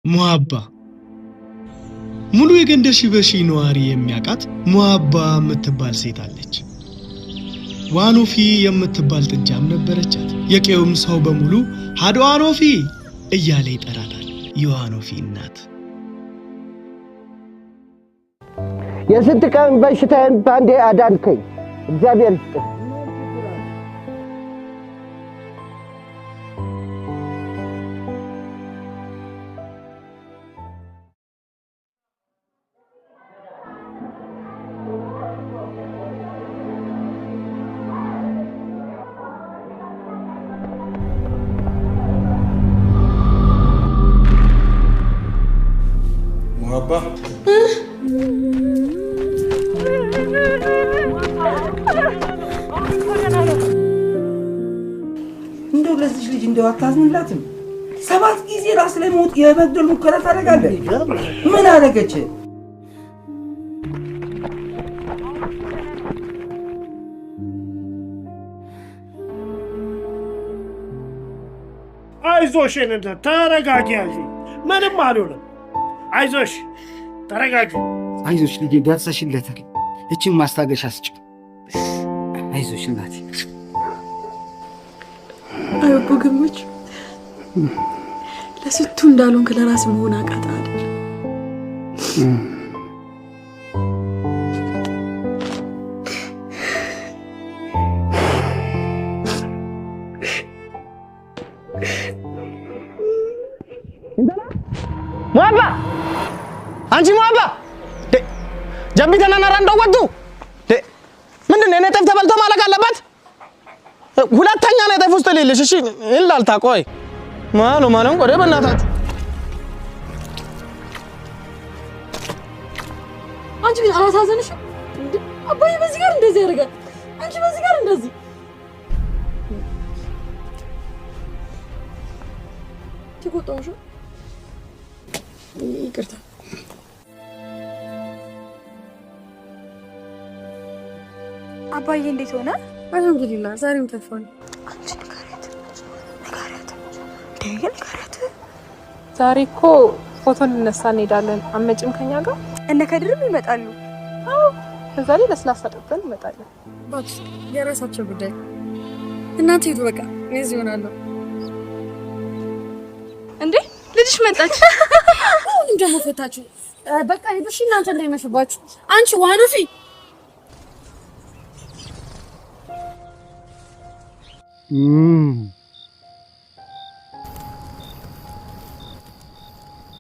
ሙአባ ሙሉ የገንደሽ በሺ ነዋሪ የሚያቃት ሙአባ የምትባል ሴት አለች። ዋኖፊ የምትባል ጥጃም ነበረቻት። የቄውም ሰው በሙሉ ሃዶ ዋኖፊ እያለ ይጠራታል። የዋኖፊ እናት የስንት ቀን በሽታዬን ባንዴ አዳንከኝ፣ እግዚአብሔር ይስጥህ። ሙአባ እንደው ለዚህ ልጅ እንደው አታዝንላትም? 7 ጊዜ ራስ ላይ ሞት የመግደል ሙከራ ታደርጋለህ። ምን አደረገች? አይዞሽ እንደ ተረጋጊ ያጂ ምንም አልሆነም። አይዞሽ ተረጋጊ። አይዞሽ ልጄ ደርሰሽለታል። እቺን ማስታገሻ ስጭ። አይዞሽ እናቴ። አቦ ገመች ለስቱ እንዳሉን ከለራስ መሆን አቃታ አይደል? ሙአባ አንቺ ሙአባ ጀምቢተና ናራንዶ ወጡ ምንድነው? እኔ ጠፍ ተበልቶ ማለቅ አለበት። ሁለተኛ ነው ጠፍ ውስጥ ሌለሽ። እሺ እንላልታ ቆይ ማኑ ቆደ በእናታት አንቺ ግን አላሳዘንሽም? አባዬ በዚህ ጋር እንደዚህ ያደርጋል፣ አንቺ በዚህ ጋር እንደዚህ ትቆጣውሽ። ይቅርታ አባዬ እንዴት ሆነ? አልሐምዱሊላህ ዛሬም ተፋን። አንቺ ንገሪያት። ዛሬ እኮ ፎቶ ልነሳ እንሄዳለን። አመጭም ከኛ ጋር እነ ከድርም ይመጣሉ። አዎ ከዛ ላይ ለስላሳ ጠጥተን እንመጣለን። ባክሽ የራሳቸው ጉዳይ። እናንተ ሂዱ በቃ እዚህ ሆናለሁ። እንዴ ልጅሽ መጣች። አሁን ደግሞ ፈታችሁ። በቃ ሂዱ እሺ፣ እናንተ እንዳይመሽባችሁ። አንቺ ዋኖፊ